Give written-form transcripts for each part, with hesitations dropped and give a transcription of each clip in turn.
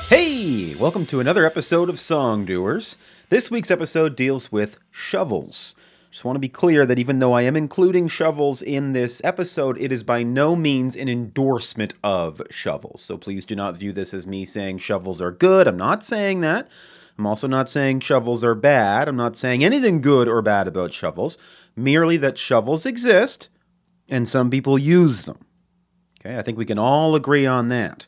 Hey, welcome to another episode of Song Doers. This week's episode deals with shovels. Just want to be clear that even though I am including shovels in this episode, it is by no means an endorsement of shovels. So please do not view this as me saying shovels are good. I'm not saying that. I'm also not saying shovels are bad. I'm not saying anything good or bad about shovels. Merely that shovels exist and some people use them. Okay, I think we can all agree on that.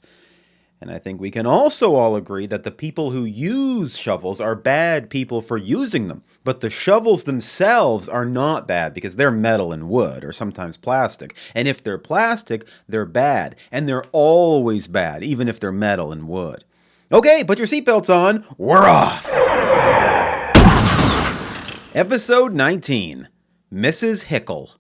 And I think we can also all agree that the people who use shovels are bad people for using them. But the shovels themselves are not bad because they're metal and wood, or sometimes plastic. And if they're plastic, they're bad. And they're always bad, even if they're metal and wood. Okay, put your seatbelts on. We're off! Episode 19, Mrs. Hickle.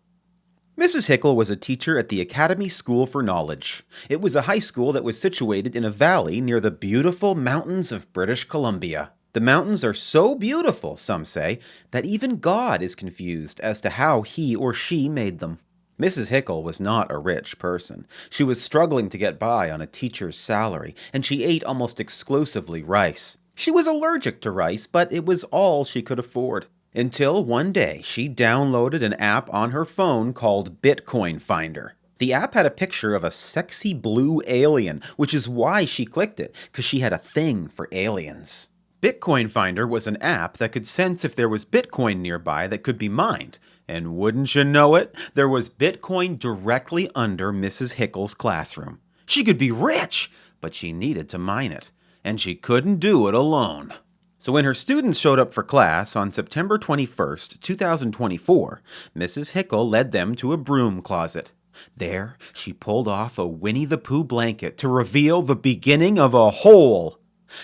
Mrs. Hickle was a teacher at the Academy School for Knowledge. It was a high school that was situated in a valley near the beautiful mountains of British Columbia. The mountains are so beautiful, some say, that even God is confused as to how he or she made them. Mrs. Hickle was not a rich person. She was struggling to get by on a teacher's salary, and she ate almost exclusively rice. She was allergic to rice, but it was all she could afford. Until one day, she downloaded an app on her phone called Bitcoin Finder. The app had a picture of a sexy blue alien, which is why she clicked it, because she had a thing for aliens. Bitcoin Finder was an app that could sense if there was Bitcoin nearby that could be mined. And wouldn't you know it, there was Bitcoin directly under Mrs. Hickle's classroom. She could be rich, but she needed to mine it. And she couldn't do it alone. So when her students showed up for class on September 21st, 2024, Mrs. Hickle led them to a broom closet. There, she pulled off a Winnie the Pooh blanket to reveal the beginning of a hole.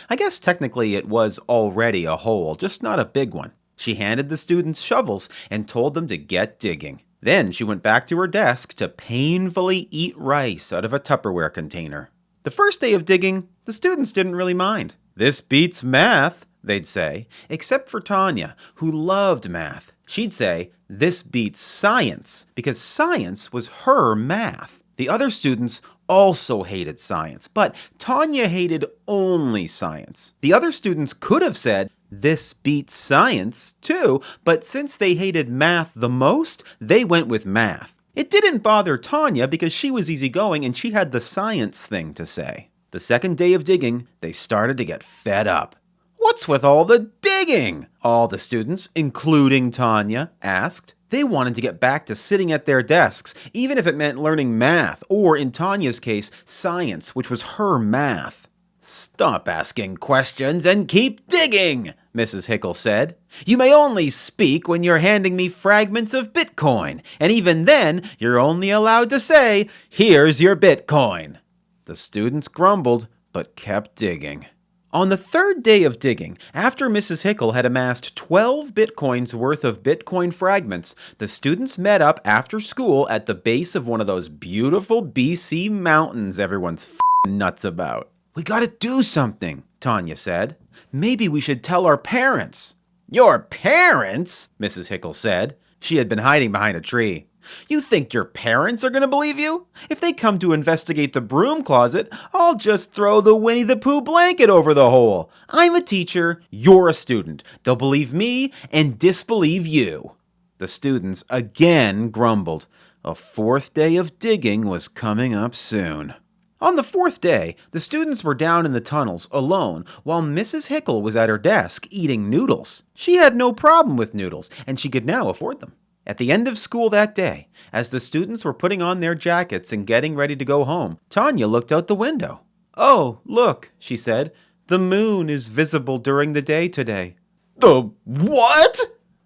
I guess technically it was already a hole, just not a big one. She handed the students shovels and told them to get digging. Then she went back to her desk to painfully eat rice out of a Tupperware container. The first day of digging, the students didn't really mind. "This beats math," they'd say, except for Tanya, who loved math. She'd say, "This beats science," because science was her math. The other students also hated science, but Tanya hated only science. The other students could have said, "This beats science," too, but since they hated math the most, they went with math. It didn't bother Tanya because she was easygoing and she had the science thing to say. The second day of digging, they started to get fed up. "What's with all the digging?" all the students, including Tanya, asked. They wanted to get back to sitting at their desks, even if it meant learning math, or in Tanya's case, science, which was her math. "Stop asking questions and keep digging," Mrs. Hickle said. "You may only speak when you're handing me fragments of Bitcoin, and even then, you're only allowed to say, 'Here's your Bitcoin.'" The students grumbled, but kept digging. On the third day of digging, after Mrs. Hickle had amassed 12 Bitcoins worth of Bitcoin fragments, the students met up after school at the base of one of those beautiful BC mountains everyone's f***ing nuts about. "We gotta do something," Tanya said. "Maybe we should tell our parents." "Your parents?" Mrs. Hickle said. She had been hiding behind a tree. "You think your parents are going to believe you? If they come to investigate the broom closet, I'll just throw the Winnie the Pooh blanket over the hole. I'm a teacher, you're a student. They'll believe me and disbelieve you." The students again grumbled. A fourth day of digging was coming up soon. On the fourth day, the students were down in the tunnels alone while Mrs. Hickle was at her desk eating noodles. She had no problem with noodles, and she could now afford them. At the end of school that day, as the students were putting on their jackets and getting ready to go home, Tanya looked out the window. "Oh, look," she said, "the moon is visible during the day today." "The what?"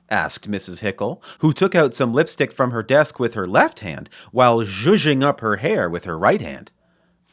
asked Mrs. Hickle, who took out some lipstick from her desk with her left hand while zhuzhing up her hair with her right hand.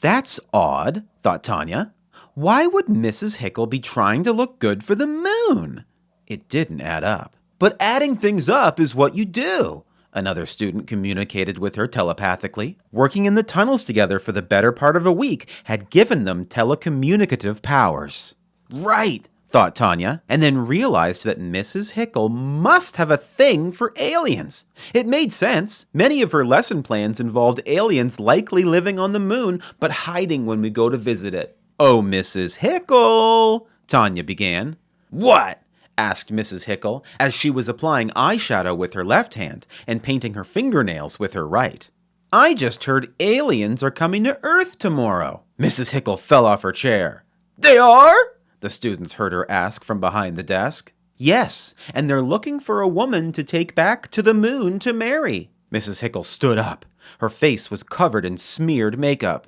"That's odd," thought Tanya. "Why would Mrs. Hickle be trying to look good for the moon?" It didn't add up. "But adding things up is what you do," another student communicated with her telepathically. Working in the tunnels together for the better part of a week had given them telecommunicative powers. "Right," thought Tanya, and then realized that Mrs. Hickle must have a thing for aliens. It made sense. Many of her lesson plans involved aliens likely living on the moon, but hiding when we go to visit it. "Oh, Mrs. Hickle," Tanya began. "What?" asked Mrs. Hickle, as she was applying eyeshadow with her left hand and painting her fingernails with her right. "I just heard aliens are coming to Earth tomorrow." Mrs. Hickle fell off her chair. "They are?" the students heard her ask from behind the desk. "Yes, and they're looking for a woman to take back to the moon to marry." Mrs. Hickle stood up. Her face was covered in smeared makeup.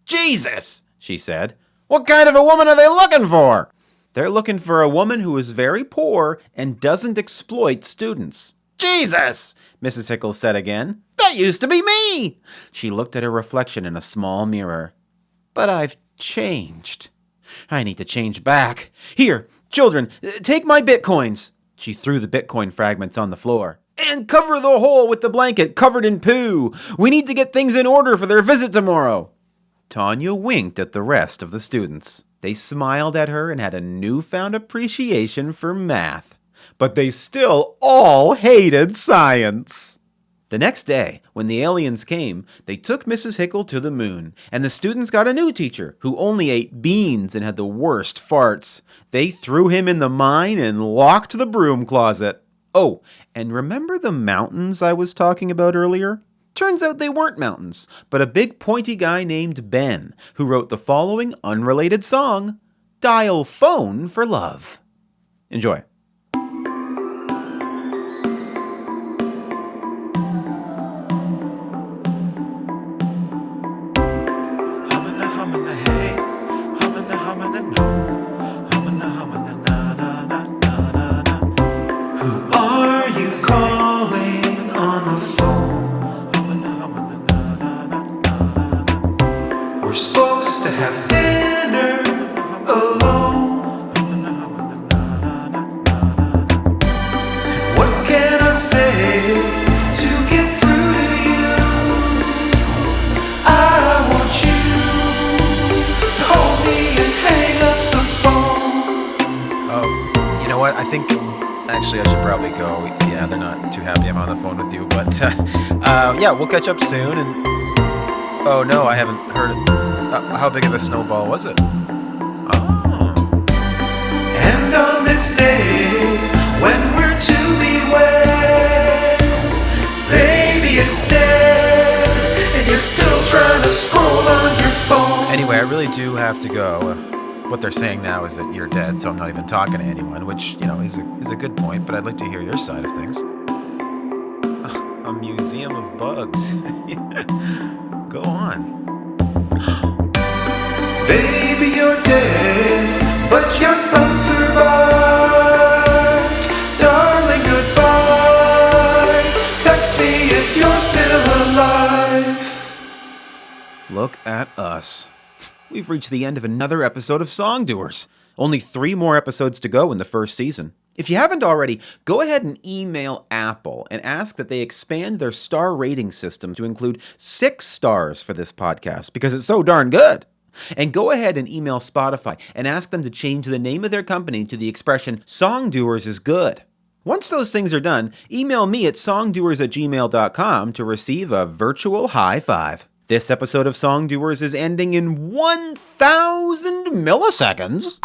"Jesus," she said. "What kind of a woman are they looking for?" "They're looking for a woman who is very poor and doesn't exploit students." "Jesus," Mrs. Hickle said again. "That used to be me." She looked at her reflection in a small mirror. "But I've changed. I need to change back. Here, children, take my bitcoins." She threw the bitcoin fragments on the floor. "And cover the hole with the blanket covered in poo. We need to get things in order for their visit tomorrow." Tanya winked at the rest of the students. They smiled at her and had a newfound appreciation for math. But they still all hated science. The next day, when the aliens came, they took Mrs. Hickle to the moon, and the students got a new teacher who only ate beans and had the worst farts. They threw him in the mine and locked the broom closet. Oh, and remember the mountains I was talking about earlier? Turns out they weren't mountains, but a big pointy guy named Ben, who wrote the following unrelated song, "Dial Phone for Love." Enjoy. Who are you calling on the phone? We're supposed to have dinner alone. What can I say to get through to you? I want you to hold me and hang up the phone. Oh, you know what? I think actually I should probably go. Yeah, they're not too happy I'm on the phone with you, but yeah, we'll catch up soon. And oh no, I haven't heard it. How big of a snowball was it? Oh. And on this day, when we're to be wed, baby, it's dead, and you're still trying to scroll on your phone. Anyway, I really do have to go. What they're saying now is that you're dead, so I'm not even talking to anyone, which, you know, is a good point, but I'd like to hear your side of things. A museum of bugs. Go on. Baby, you're dead, but your thumb survived. Darling, goodbye. Text me if you're still alive. Look at us. We've reached the end of another episode of Songdoers. Only 3 more episodes to go in the first season. If you haven't already, go ahead and email Apple and ask that they expand their star rating system to include 6 stars for this podcast because it's so darn good. And go ahead and email Spotify and ask them to change the name of their company to the expression Songdoers is good. Once those things are done, email me at songdoers@gmail.com to receive a virtual high five. This episode of Songdoers is ending in 1,000 milliseconds.